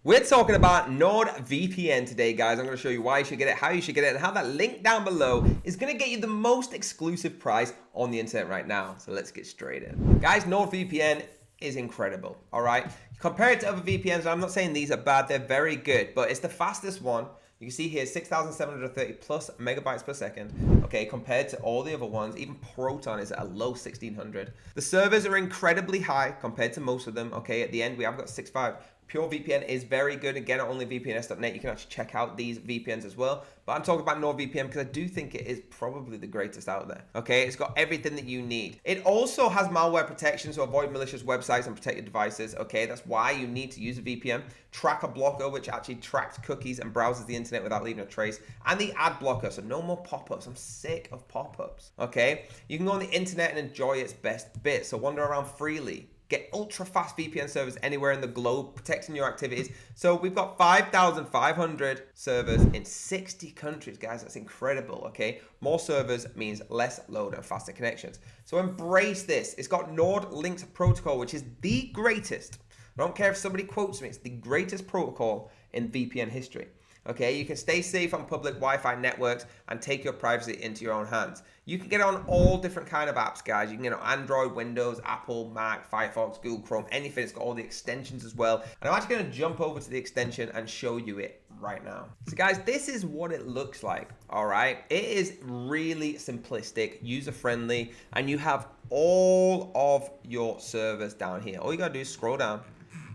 We're talking about Nordvpn today, guys. I'm going to show you why you should get it, how you should get it, and how that link down below is going to get you the most exclusive price on the internet right now. So let's get straight in. Guys, Nordvpn is incredible, all right? Compared to other VPNs, I'm not saying these are bad, they're very good, but it's the fastest one. You can see here 6,730 plus megabytes per second, okay, compared to all the other ones. Even Proton is at a low 1,600. The servers are incredibly high compared to most of them, okay? At the end, we have got 6.5. Purevpn is very good. Again, on only VPNs.net, you can actually check out these VPNs as well. But I'm talking about Nordvpn because I do think it is probably the greatest out there. Okay, it's got everything that you need. It also has malware protection, so avoid malicious websites and protect your devices. Okay, that's why you need to use a VPN. Tracker blocker, which actually tracks cookies and browses the internet without leaving a trace. And the ad blocker, so no more pop-ups. I'm sick of pop-ups. Okay, you can go on the internet and enjoy its best bits. So wander around freely. Get ultra-fast VPN servers anywhere in the globe, protecting your activities. So we've got 5,500 servers in 60 countries, guys. That's incredible, okay? More servers means less load and faster connections. So embrace this. It's got Nord Links protocol, which is the greatest. I don't care if somebody quotes me. It's the greatest protocol in VPN history. Okay, you can stay safe on public Wi-Fi networks and take your privacy into your own hands. You can get on all different kind of apps, guys. You can get on Android, Windows, Apple, Mac, Firefox, Google Chrome, anything. It's got all the extensions as well. And I'm actually going to jump over to the extension and show you it right now. So guys, this is what it looks like, all right? It is really simplistic, user-friendly, and you have all of your servers down here. All you got to do is scroll down,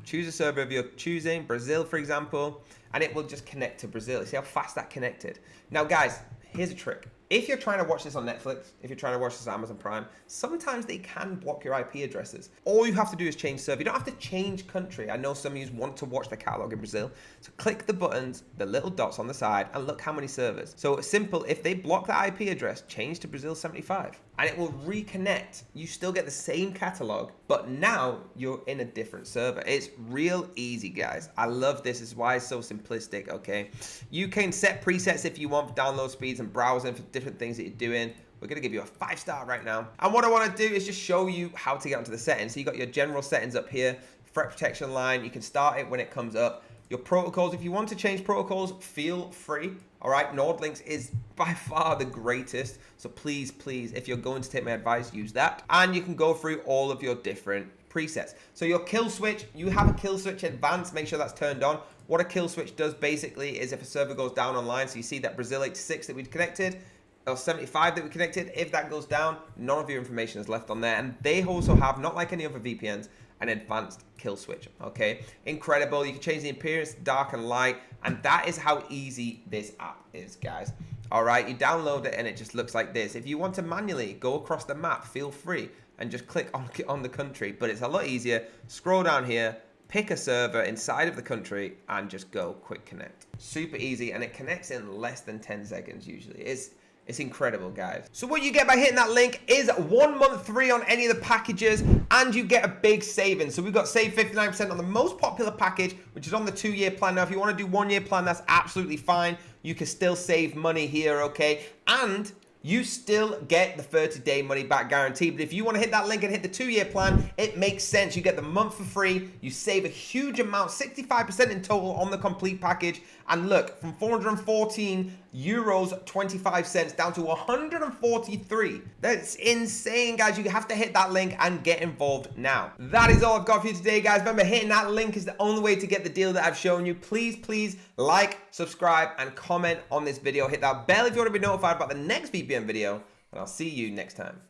choose a server of your choosing, Brazil, for example, and it will just connect to Brazil. See how fast that connected? Now, guys, here's a trick. If you're trying to watch this on Netflix, if you're trying to watch this on Amazon Prime, sometimes they can block your IP addresses. All you have to do is change server. You don't have to change country. I know some of you want to watch the catalog in Brazil. So click the buttons, the little dots on the side, and look how many servers. So it's simple. If they block the IP address, change to Brazil 75, and it will reconnect. You still get the same catalog, but now you're in a different server. It's real easy, guys. I love this. This is why it's so simplistic, okay? You can set presets if you want for download speeds and browsing for different things that you're doing. We're going to give you a 5-star right now. And what I want to do is just show you how to get onto the settings. So you got your general settings up here, threat protection line. You can start it when it comes up. Your protocols, if you want to change protocols, feel free. All right, NordLinks is by far the greatest. So please, please, if you're going to take my advice, use that. And you can go through all of your different presets. So your kill switch, you have a kill switch advanced, make sure that's turned on. What a kill switch does basically is if a server goes down online, so you see that Brazil 86 that we'd connected, or 75 that we connected, if that goes down, none of your information is left on there. And they also have, not like any other VPNs, an advanced kill switch, okay? Incredible. You can change the appearance, dark and light, and that is how easy this app is, guys. All right, you download it and it just looks like this. If you want to manually go across the map, feel free and just click on the country, but it's a lot easier. Scroll down here, pick a server inside of the country and just go quick connect. Super easy, and it connects in less than 10 seconds usually. It's incredible, guys. So what you get by hitting that link is 1 month free on any of the packages, and you get a big savings. So we've got save 59% on the most popular package, which is on the 2-year plan. Now, if you want to do 1-year plan, that's absolutely fine. You can still save money here, okay? And you still get the 30-day money back guarantee. But if you want to hit that link and hit the 2-year plan, it makes sense. You get the month for free. You save a huge amount, 65% in total on the complete package. And look, from 414 euros 25 cents down to 143. That's insane, guys. You have to hit that link and get involved now. That is all I've got for you today, guys. Remember, hitting that link is the only way to get the deal that I've shown you. Please, please like, subscribe, and comment on this video. Hit that bell if you want to be notified about the next VPN video, and I'll see you next time.